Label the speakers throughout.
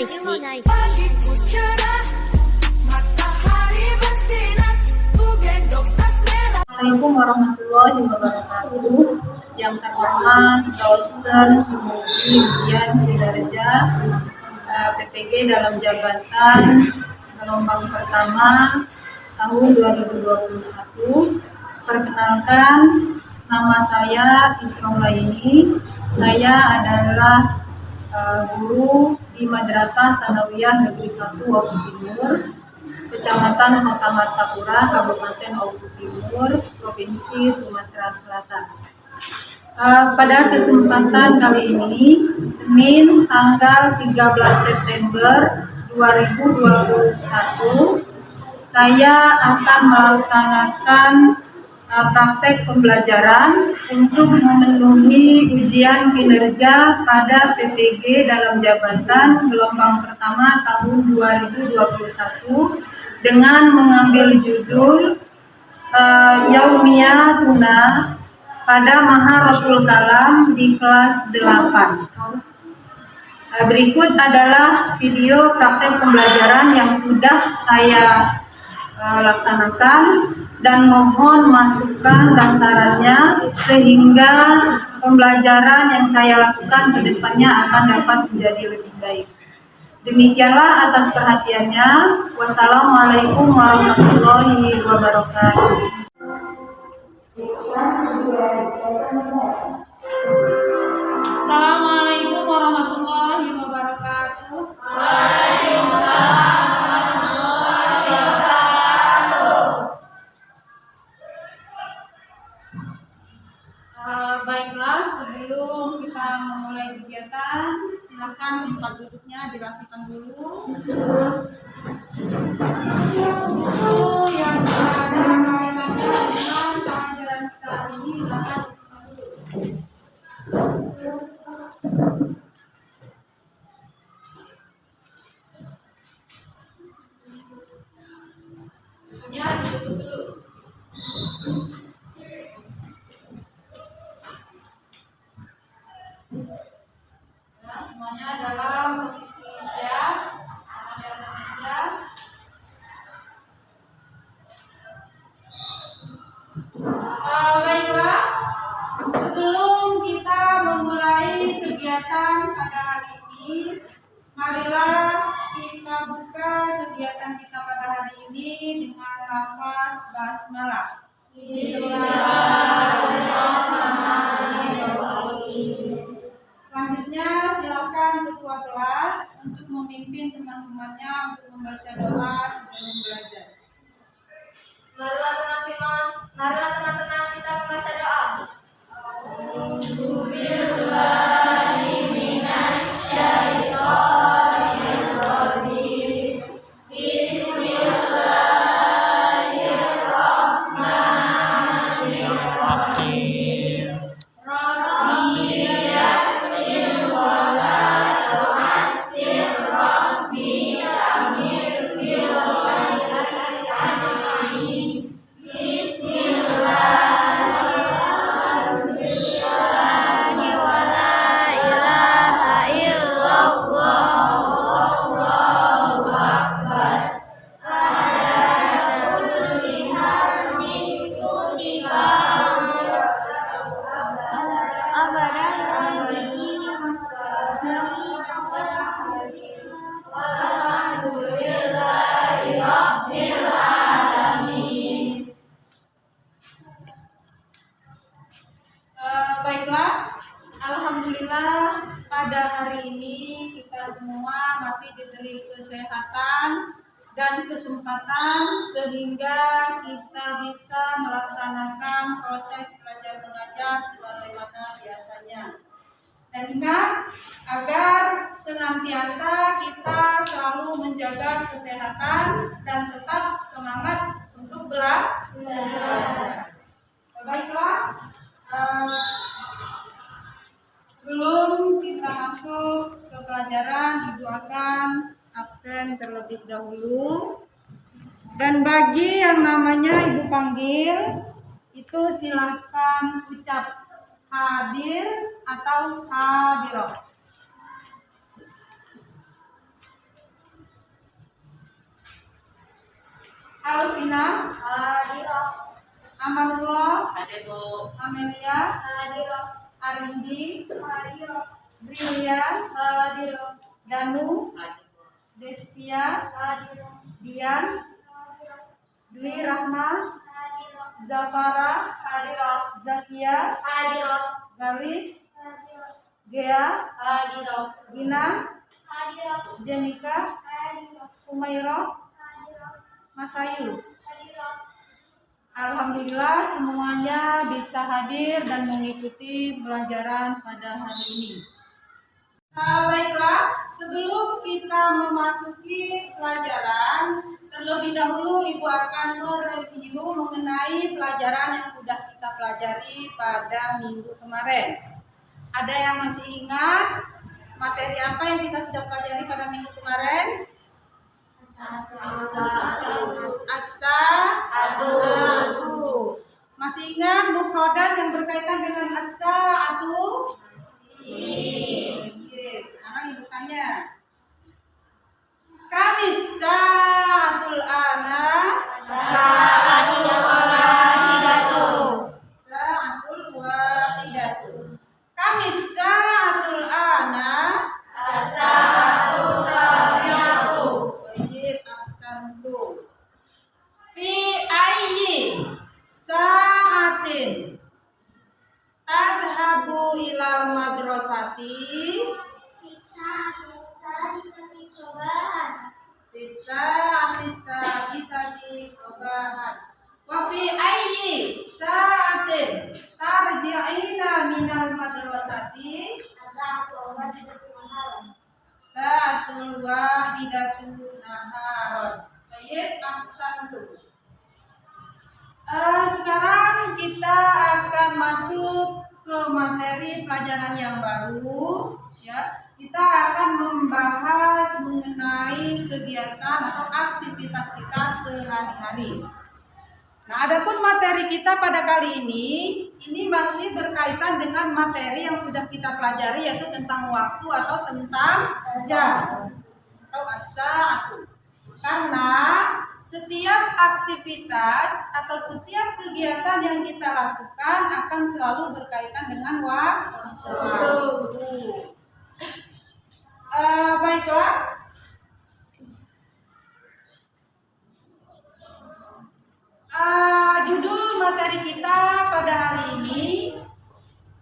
Speaker 1: Assalamualaikum warahmatullahi wabarakatuh. Yang terhormat dosen penguji ujian kinerja PPG dalam jabatan gelombang pertama tahun 2021. Perkenalkan, nama saya Isra Laini. Saya adalah guru di Madrasah Sanawiyah Negeri 1 Oku Timur, Kecamatan Kota Martapura, Kabupaten Oku Timur, Provinsi Sumatera Selatan. Pada kesempatan kali ini, Senin tanggal 13 September 2021, saya akan melaksanakan praktek pembelajaran untuk memenuhi ujian kinerja pada PPG dalam jabatan gelombang pertama tahun 2021 dengan mengambil judul Yaumiyah Tuna pada Maharatul Kalam di kelas 8. Berikut adalah video praktek pembelajaran yang sudah saya laksanakan dan mohon masukan dan sarannya sehingga pembelajaran yang saya lakukan ke depannya akan dapat menjadi lebih baik. Demikianlah atas perhatiannya. Wassalamualaikum warahmatullahi wabarakatuh.
Speaker 2: Assalamualaikum warahmatullahi wabarakatuh. Baiklah, sebelum kita memulai kegiatan, silakan tempat duduknya dirapikan dulu. Buku yang ada kaitannya dengan pelajaran kita hari ini silakan ditutup dulu. Semuanya dalam posisi siap. Baiklah, sebelum kita memulai kegiatan pada hari ini, marilah kita buka kegiatan kita pada hari ini dengan lafaz basmalah. Selanjutnya silakan ketua kelas untuk memimpin teman-temannya untuk membaca doa sebelum belajar.
Speaker 3: Marilah teman-teman kita membaca doa.
Speaker 2: Baiklah, alhamdulillah pada hari ini kita semua masih diberi kesehatan dan kesempatan sehingga kita bisa melaksanakan proses belajar mengajar sebagaimana biasanya. Dan ingat, agar senantiasa kita selalu menjaga kesehatan dan tetap semangat untuk belajar. Baiklah, sebelum kita masuk ke pelajaran, Ibu akan absen terlebih dahulu. Dan bagi yang namanya Ibu panggil, itu silahkan ucap hadir atau hadiroh. Alvina,
Speaker 3: Hadirah.
Speaker 2: Amanullah,
Speaker 4: Hadir Bu.
Speaker 2: Amelia,
Speaker 3: Hadirah.
Speaker 2: Arindi,
Speaker 3: Hadirah.
Speaker 2: Brilian,
Speaker 3: Hadirah.
Speaker 2: Danu,
Speaker 4: Hadir Bu.
Speaker 2: Destia,
Speaker 3: Hadirah.
Speaker 2: Dian,
Speaker 3: Hadirah.
Speaker 2: Dwi Rahma,
Speaker 3: Hadirah.
Speaker 2: Zafara,
Speaker 3: Hadirah.
Speaker 2: Zakia,
Speaker 3: Hadirah.
Speaker 2: Galih,
Speaker 3: Hadirah.
Speaker 2: Gea,
Speaker 3: Hadirah.
Speaker 2: Gina,
Speaker 3: Hadirah.
Speaker 2: Jenika,
Speaker 3: Hadirah.
Speaker 2: Umairah,
Speaker 3: Hadirah.
Speaker 2: Masayu.
Speaker 3: Hadirah.
Speaker 2: Alhamdulillah semuanya bisa hadir dan mengikuti pelajaran pada hari ini. Baiklah, sebelum kita memasuki pelajaran, terlebih dahulu Ibu akan mereview mengenai pelajaran yang sudah kita pelajari pada minggu kemarin. Ada yang masih ingat materi apa yang kita sudah pelajari pada minggu kemarin? As-sa'atu. Masih ingat mufradat yang berkaitan dengan as-sa'atu? Iya. Sekarang Ibu tanya. Kamis sa'atul ana? Sa'atul wahidatu. Kamis sa'atul ana? Baik, ahsantum. Fi ayyi sa'atin tadhabu ilal madrasati? Bisa sobahan. Wa fi ayyi sa'atin tarji'ina minal madrasati? Sa'atul wahidatu naharon. Baik, ahsantum. Sekarang kita akan masuk ke materi pelajaran yang baru, ya. Kita akan membahas mengenai kegiatan atau aktivitas kita sehari-hari. Nah, adapun materi kita pada kali ini masih berkaitan dengan materi yang sudah kita pelajari, yaitu tentang waktu atau tentang jam atau as-sa'atu. Karena setiap aktivitas atau setiap kegiatan yang kita lakukan akan selalu berkaitan dengan waktu. Baiklah. Judul materi kita pada hari ini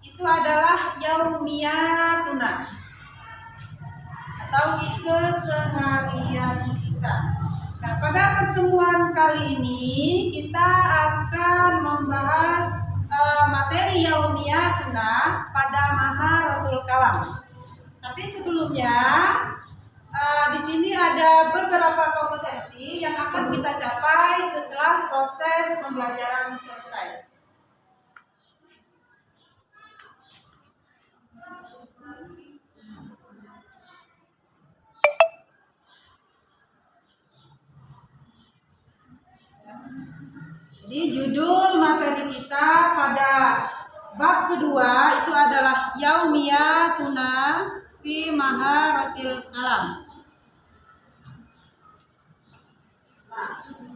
Speaker 2: itu adalah yaumiyatuna atau keseharian kita. Nah, pada pertemuan kali ini kita akan membahas materi yaumiyatuna pada maharatul kalam. Tapi sebelumnya di sini ada beberapa kompetensi yang akan kita capai setelah proses pembelajaran selesai. Jadi judul materi kita pada bab kedua itu adalah yaumiyatuna fi maharatil kalam.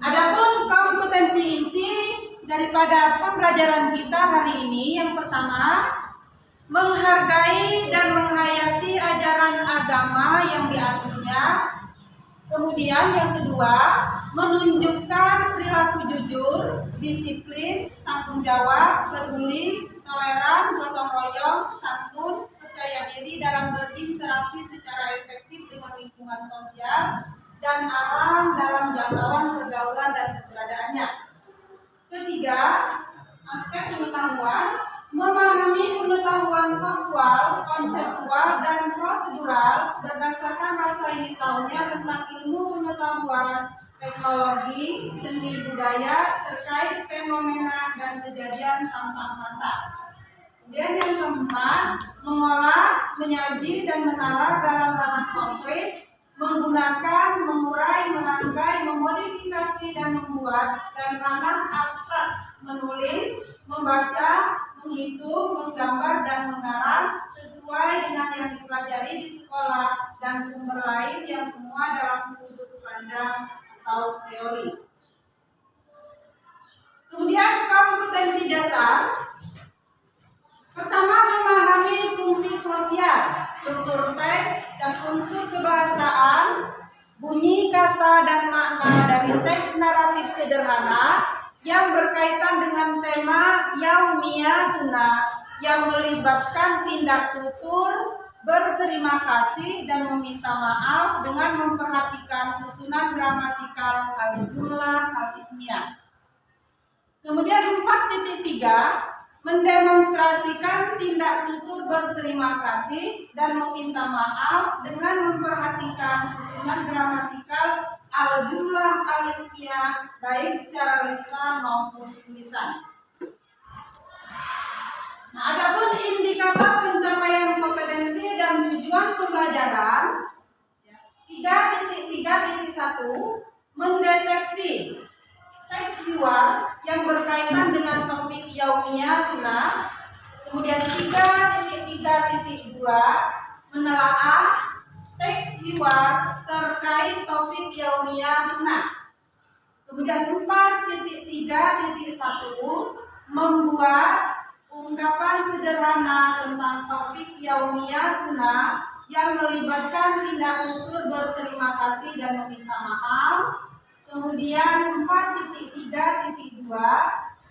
Speaker 2: Adapun kompetensi inti daripada pembelajaran kita hari ini, yang pertama, menghargai dan menghayati ajaran agama yang diaturnya. Kemudian yang kedua, menunjukkan perilaku jujur, disiplin, tanggung jawab, peduli, toleran, gotong royong, santun, percaya diri dalam berinteraksi secara efektif dengan lingkungan sosial, dan alam dalam jangkauan pergaulan dan keberadaannya. Ketiga, aspek pengetahuan, memahami pengetahuan faktual, konseptual, dan prosedural berdasarkan rasa ingin tahunya tentang ilmu pengetahuan, teknologi, seni budaya terkait fenomena dan kejadian tampak mata. Kemudian yang keempat, mengolah, menyaji, dan menalar dalam ranah konkret, menggunakan, mengurai, merangkai, memodifikasi, dan membuat, dan ranah abstrak, menulis, membaca, menghitung, menggambar, dan mengarang sesuai dengan yang dipelajari di sekolah dan sumber lain yang semua dalam sudut pandang atau teori. Kemudian kompetensi dasar. Pertama, memahami fungsi sosial, struktur teks dan unsur kebahasaan, bunyi kata dan makna dari teks naratif sederhana yang berkaitan dengan tema yaumiyah tuna yang melibatkan tindak tutur, berterima kasih dan meminta maaf dengan memperhatikan susunan gramatikal al-jumlah al-ismiyah. Kemudian 4.3 mendemonstrasikan tindak tutur berterima kasih dan meminta maaf dengan memperhatikan susunan gramatikal al-jumlah al-ismiyah baik secara lisan maupun tulisan. Nah, adapun indikator pencapaian kompetensi dan tujuan pembelajaran 3.3.1 mendeteksi teks luar yang berkaitan dengan topik yaumiyah tuna. Kemudian 3.3.2 menelaah teks luar terkait topik yaumiyah tuna. Kemudian 4.3.1 membuat ungkapan sederhana tentang topik yaumiyah tuna yang melibatkan tindak tutur berterima kasih dan meminta maaf. Kemudian 4.3.2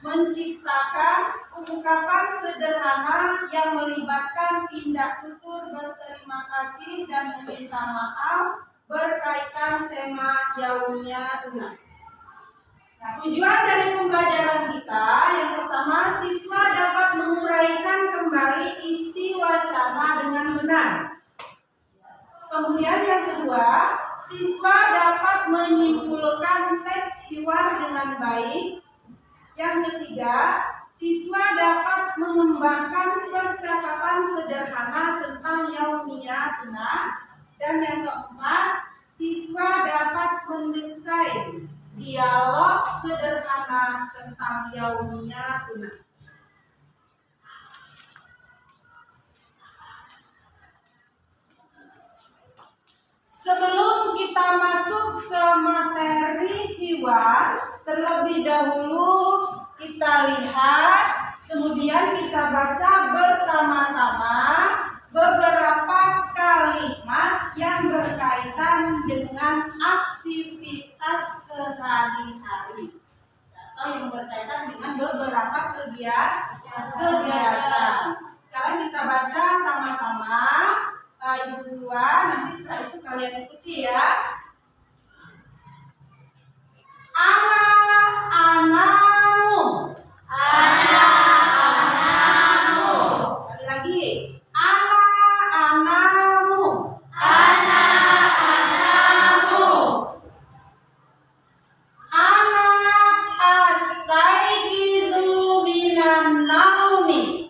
Speaker 2: menciptakan ungkapan sederhana yang melibatkan tindak tutur berterima kasih dan meminta maaf berkaitan tema yaumiyah tuna. Nah, tujuan dari pembelajaran kita yang pertama, siswa dapat menguraikan kembali isi wacana dengan benar. Kemudian yang kedua, siswa dapat menyimpulkan teks hiwar dengan baik. Yang ketiga, siswa dapat mengembangkan percakapan sederhana tentang yaumiyah tuna. Dan yang keempat, siswa dapat mendesain dialog sederhana tentang yaumiyah tuna. Sebelum kita masuk ke materi hiwar, terlebih dahulu kita lihat, kemudian kita baca bersama-sama beberapa kalimat yang berkaitan dengan aktivitas sehari-hari atau yang berkaitan dengan beberapa kegiatan. Sekarang kita baca sama-sama. Ibu duluan, nanti setelah itu kalian ikuti ya. Anak-anakmu. Anak-anakmu. Sekali lagi. Anak-anakmu. Anak-anakmu. Anak astaiqizu minan naumi.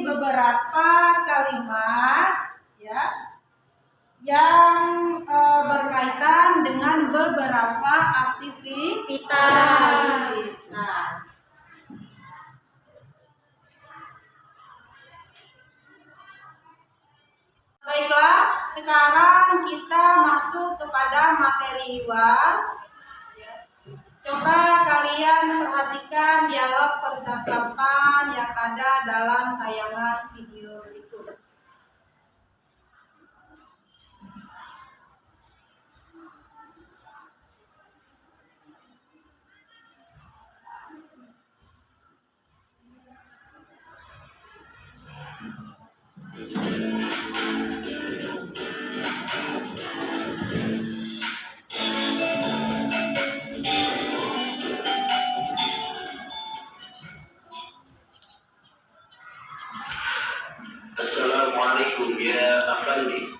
Speaker 2: Beberapa kalimat ya yang berkaitan dengan beberapa aktivitas. Baiklah, sekarang kita masuk kepada materi hiwar. Coba kalian perhatikan dialog percakapan yang ada ada dalam tayangan video berikut.
Speaker 4: Assalamualaikum ya Afandi.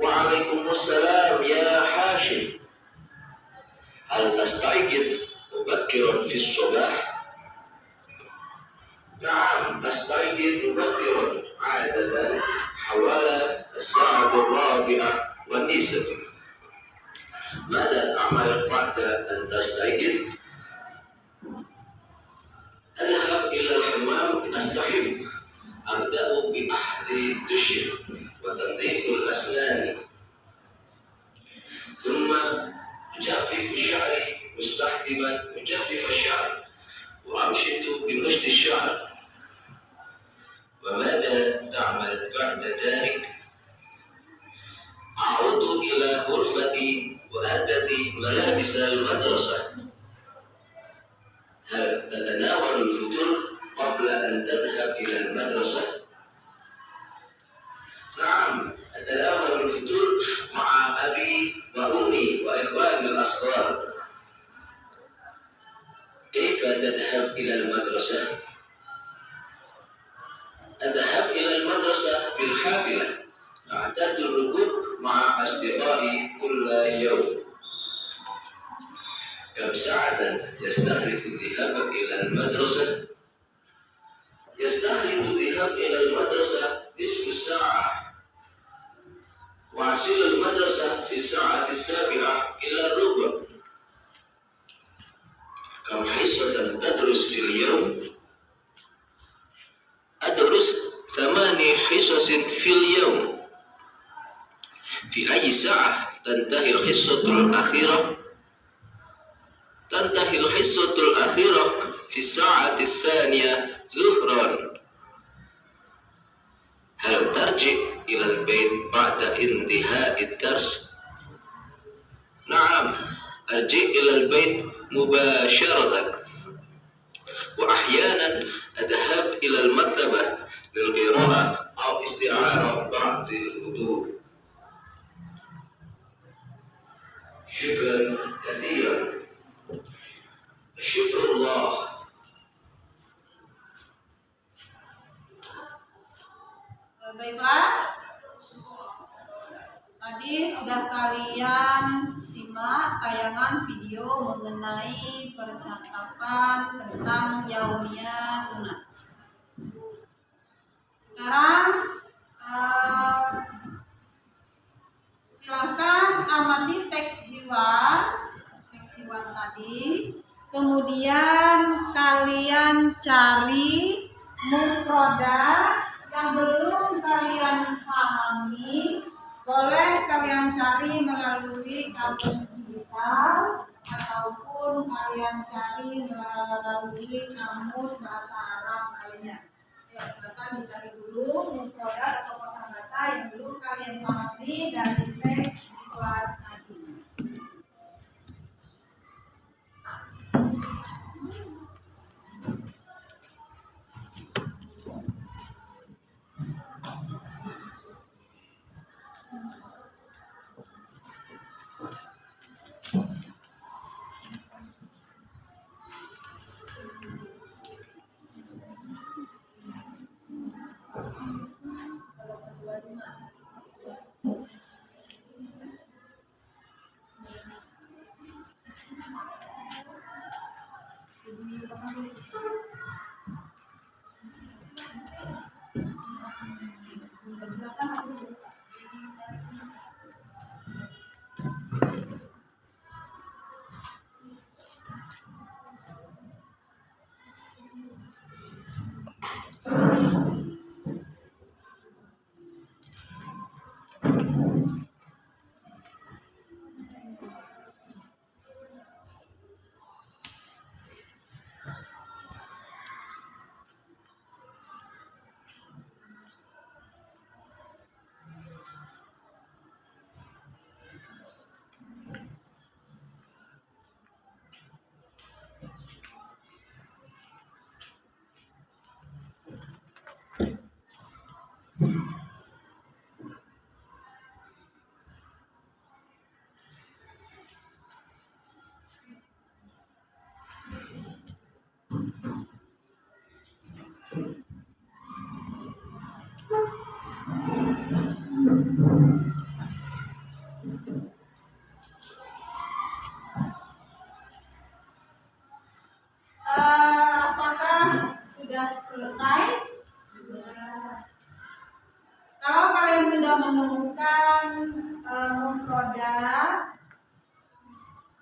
Speaker 4: Waalaikumsalam ya Hashim. Hal astayqid mubakkiran fi as-sabah? Na'am, astayqid mubakkiran 'adatan hawala as-sa'ah ar-rabi'ah wan nisf. Mada ta'mal ba'da an tastayqid? أذهب إلى الحمام أستحم أبدأ بأحد الدش وتنظيف الأسنان ثم أجفف شعري مستخدما مجفف الشعر وأمشط بمشط الشعر. وماذا تعمل بعد ذلك؟ أعود إلى غرفتي وأرتدي ملابس المدرسة. هل تتناول الفطور قبل أن تذهب إلى المدرسة؟ نعم، أتناول الفطور مع أبي وأمي وإخواني الأصغر. كيف تذهب إلى المدرسة؟ أذهب إلى المدرسة بالحافلة. أعتاد الركوب مع أصدقائي كل يوم. كم ساعة يستغرق الذهاب إلى المدرسة؟ يستغرق الذهاب إلى المدرسة نصف الساعة، وأصل المدرسة في الساعة 7:45. كم حصة تدرس في اليوم؟ أدرس 8 حصص في اليوم. في أي ساعة تنتهي الحصة الأخيرة؟ تنتهي الحصة الأخيرة في الساعة 2 ظهرا. هل ترجع إلى البيت بعد انتهاء الدرس؟ نعم، أرجع إلى البيت مباشرة، وأحيانا أذهب إلى المكتبة للقراءة أو استعارة بعض الكتب. شكرا كثيرا. شكر الله.
Speaker 2: Baiklah, tadi sudah kalian simak tayangan video mengenai percakapan tentang yaumiyah tuna. Sekarang silakan amati teks hewan tadi. Kemudian kalian cari mufradat yang belum kalian pahami, boleh kalian cari melalui kamus digital ataupun kalian cari melalui kamus bahasa Arab lainnya. Ya, silakan dicari dulu mufradat atau kosakata yang belum kalian pahami dari teks hewan tadi.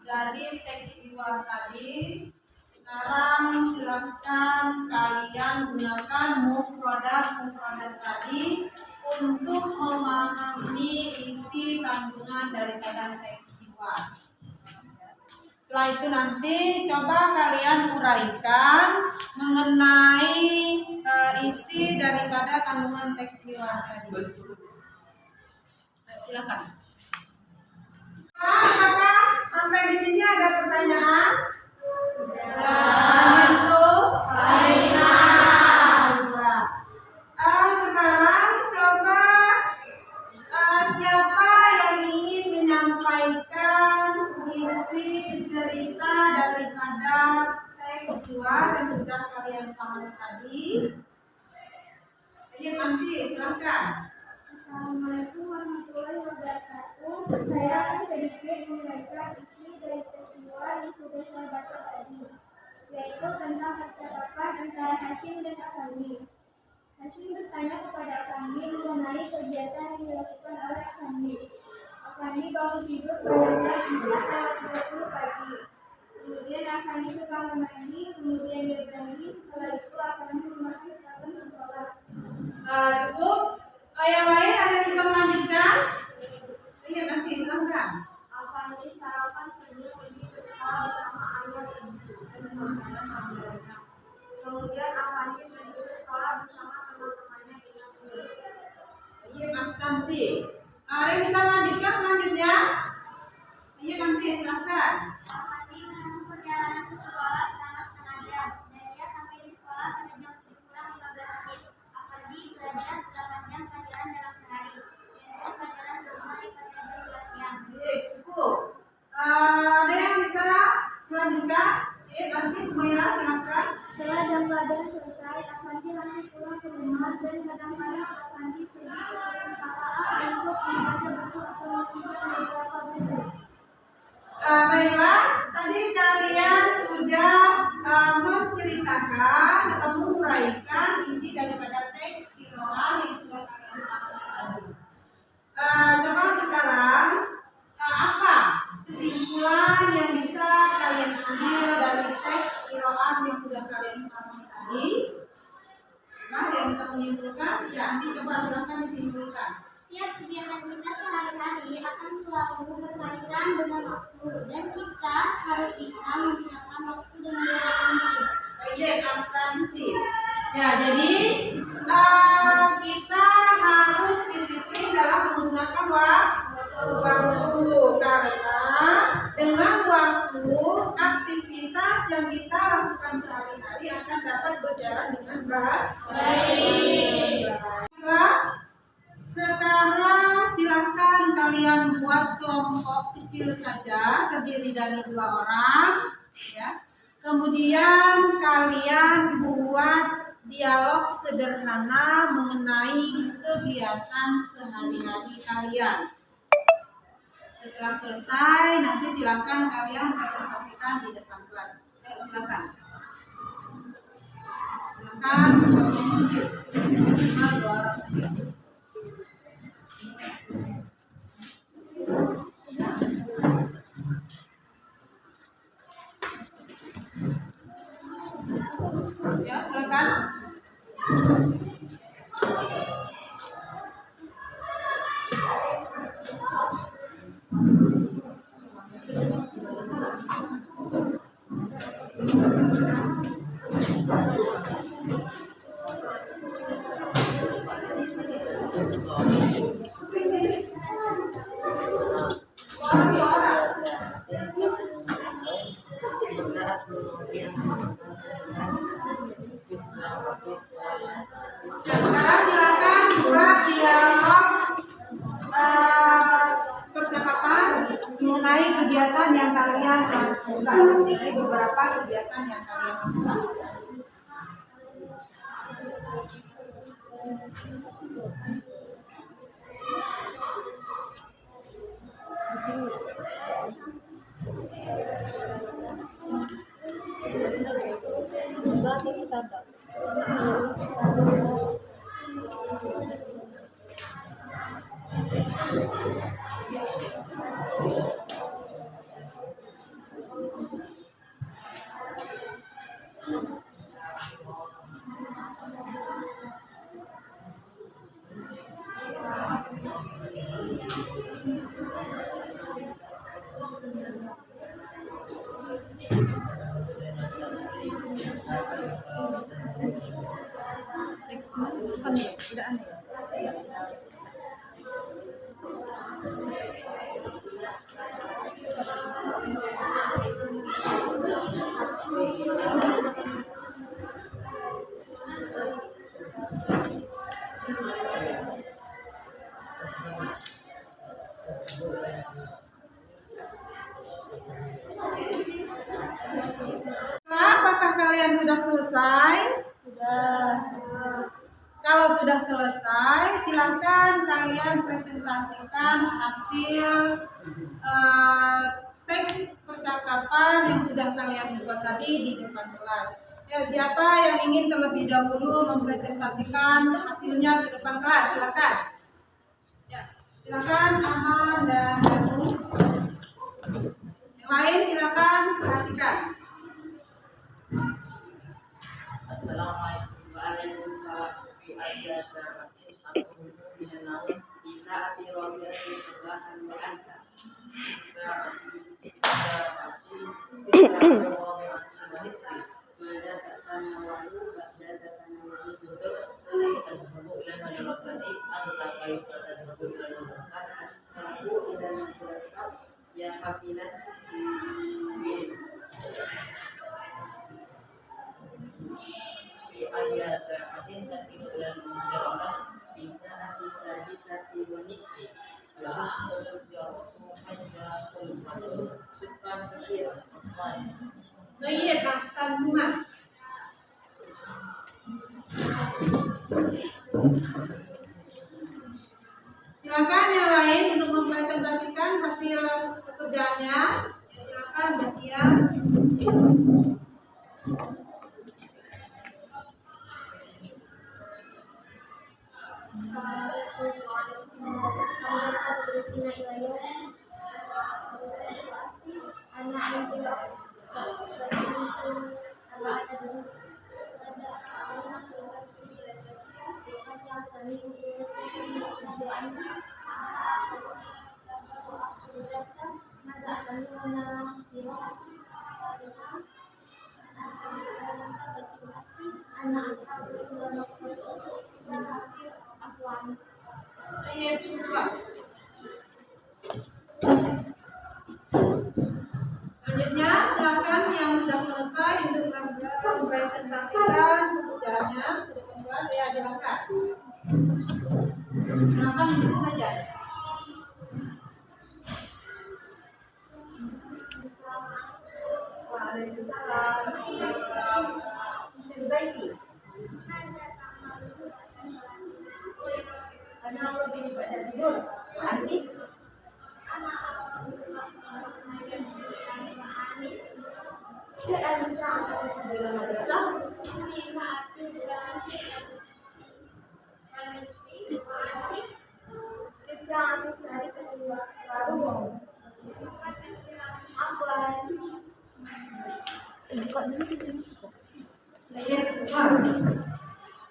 Speaker 2: dari teks luar tadi. Sekarang silahkan kalian gunakan mufradat tadi untuk memahami isi kandungan daripada teks luar. Setelah itu nanti coba kalian uraikan mengenai isi daripada kandungan teks luar tadi. Silakan. Apakah sampai di sini ada pertanyaan? Sekarang coba siapa yang ingin menyampaikan isi cerita daripada teks luar yang sudah kalian pahami tadi? Jadi nanti silakan.
Speaker 3: Assalamualaikum warahmatullahi wabarakatuh. Saya akan sedikit menyampaikan isi dari peristiwa yang sudah saya baca tadi, yaitu tentang percakapan antara Hashim dan Afandi. Hashim bertanya kepada Afandi mengenai kegiatan yang dilakukan oleh Afandi. Afandi bangun tidur pada jam 4:30 pagi. Kemudian Afandi suka mandi, kemudian dia berjanji setelah itu Afandi memakai seragam sekolah.
Speaker 2: Cukup. Yang lain ada yang bisa melanjutkan? Iya, nanti silakan.
Speaker 3: Afandi sarapan sebelum pergi ke sekolah bersama ayah dan ibu. Kemudian Afandi pergi ke sekolah bersama teman-temannya di kelas.
Speaker 2: Iya, Mas Santi. Ada yang bisa melanjutkan selanjutnya? Iya, nanti silakan.
Speaker 3: Afandi menempuh perjalanan ke sekolah selama setengah jam dan dia sampai di sekolah pada jam 7:15. Afandi belajar 8 jam pelajaran dalam sehari dan pelajaran selesai pada jam 12 siang.
Speaker 2: Oke, cukup. Ada yang bisa melanjutkan? Iya, nanti Humaira silakan.
Speaker 3: Setelah jam pelajaran selesai, Afandi langsung pulang ke rumah dan kadang-kadang Afandi pergi ke perpustakaan untuk membaca buku atau mengumpulkan beberapa buku.
Speaker 2: Baiklah, tadi kalian sudah menceritakan atau menguraikan isi daripada teks qiraah yang sudah kalian pahami tadi. Coba sekarang apa kesimpulan yang bisa kalian ambil dari teks qiraah yang sudah kalian pahami tadi? Ada yang bisa menyimpulkan? Ya, nanti coba silakan disimpulkan.
Speaker 3: Setiap kegiatan kita sehari-hari akan selalu berkaitan dengan waktu dan kita harus bisa menggunakan waktu dengan baik.
Speaker 2: Baik, Santi. Ya, jadi kita harus disiplin dalam menggunakan waktu karena dengan waktu aktivitas yang kita lakukan sehari-hari akan dapat berjalan dengan baik. Sekarang silakan kalian buat kelompok kecil saja terdiri dari 2 orang, ya. Kemudian kalian buat dialog sederhana mengenai kegiatan sehari-hari kalian. Setelah selesai, nanti silakan kalian presentasikan di depan kelas. Ayo silakan. Silakan kelompok kecil. 2 orang saja. Ya, silakan. Sekarang silakan buat dialog percakapan mengenai kegiatan yang kalian lakukan, mengenai beberapa kegiatan yang kalian lakukan. Apakah kalian sudah selesai?
Speaker 3: Sudah.
Speaker 2: Kalau sudah selesai, silakan kalian presentasikan hasil teks percakapan yang sudah kalian buat tadi di depan kelas. Ya, siapa yang ingin terlebih dahulu mempresentasikan hasilnya ke depan kelas? Silakan. Ya, silakan Aman dan Ibu. Yang lain silakan perhatikan.
Speaker 5: Assalamualaikum warahmatullahi wabarakatuh. Aku mengenal bisa dirobiati sebahan berangkat.
Speaker 2: Iya, Ahsan Bunga. Silakan yang lain untuk mempresentasikan hasil pekerjaannya. Ya, silakan Zakia. Iya, coba. Selanjutnya, silakan yang sudah selesai untuk mempresentasikan pekerjaannya ke depan kelas. Saya silakan. Silakan duduk saja.
Speaker 3: Karena Allah lebih suka dari tidur. Arti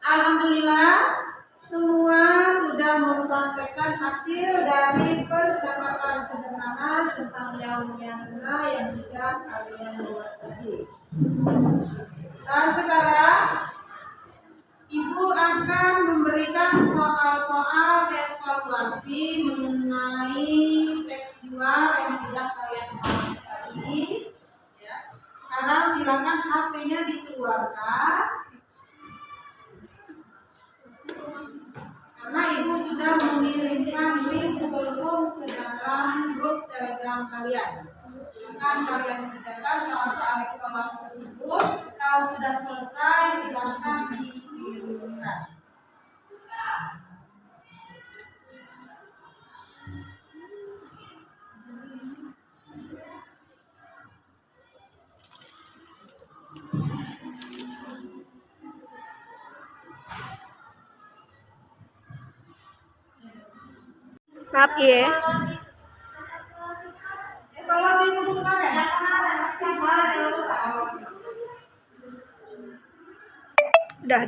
Speaker 2: Alhamdulillah, semua sudah mempraktekkan hasil dari percakapan sederhana tentang yaumiyana yang sudah kalian buat tadi. Nah, sekarang Ibu akan memberikan soal-soal evaluasi mengenai teks luar yang sudah kalian bahas tadi. Ya. Sekarang silakan HP-nya dikeluarkan. Karena Ibu sudah mengirimkan link Google Form ke dalam grup Telegram kalian. Silakan kalian kerjakan soal-soal evaluasi tersebut. Kalau sudah selesai, silakan dikirimkan.
Speaker 6: Maaf ya.
Speaker 2: Evaluasi buku kemarin.
Speaker 6: Dah.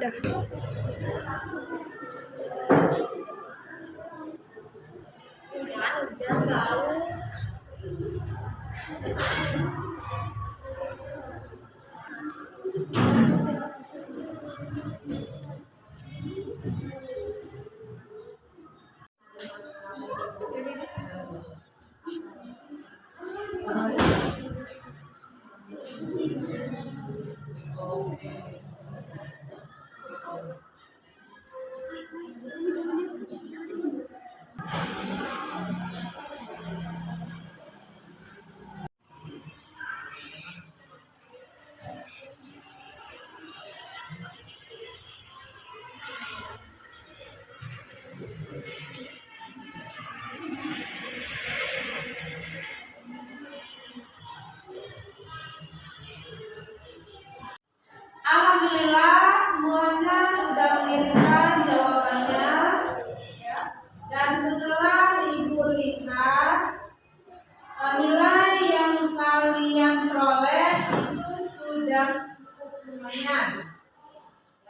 Speaker 2: pertanian.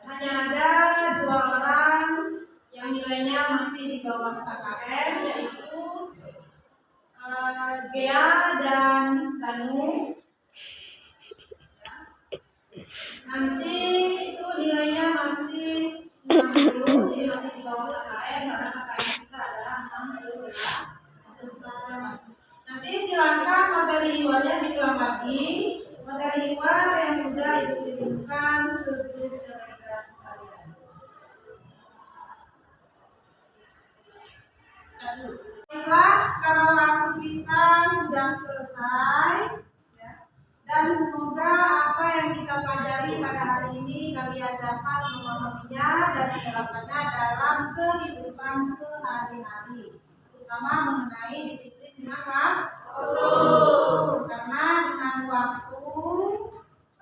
Speaker 2: Hanya ada 2 orang yang nilainya masih di bawah KKM, yaitu Gea dan Tanu. Nanti itu nilainya masih 60, jadi masih di bawah KKM karena KKM kita adalah 60 ya. Nanti silakan materi hiwarnya diulang lagi. Materi hiwar yang sudah ibu kirimkan ke grup Telegram kalian. Baiklah, karena waktu kita sudah selesai, ya, dan semoga apa yang kita pelajari pada hari ini kalian dapat memahaminya dan menerapkannya dalam kehidupan sehari-hari, terutama mengenai disiplin dengan waktu. Karena dengan waktu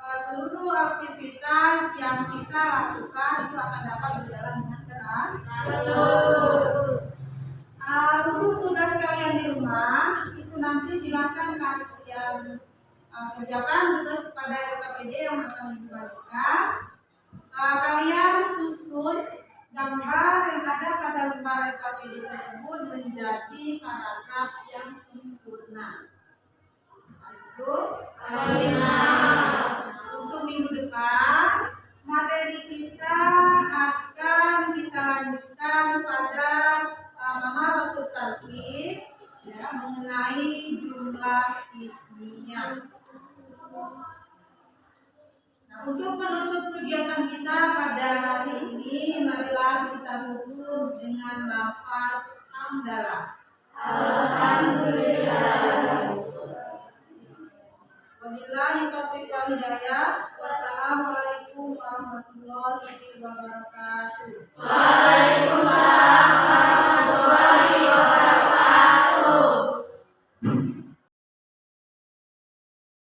Speaker 2: seluruh aktivitas yang kita lakukan itu akan dapat berjalan dengan teratur. Untuk tugas kalian di rumah itu nanti silakan kalian kerjakan tugas pada LKPD yang akan dibagikan. Kalian susun gambar yang ada pada lembar LKPD tersebut menjadi paragraf yang sempurna. Untuk minggu depan materi kita akan kita lanjutkan pada Maharatul Tarkib, ya, mengenai jumlah ismiyah. Nah, untuk penutup kegiatan kita pada hari ini, marilah kita tutup dengan lafaz hamdalah. Alhamdulillah. Wabillahi taufiq wal hidayah. Wassalamualaikum warahmatullahi wabarakatuh.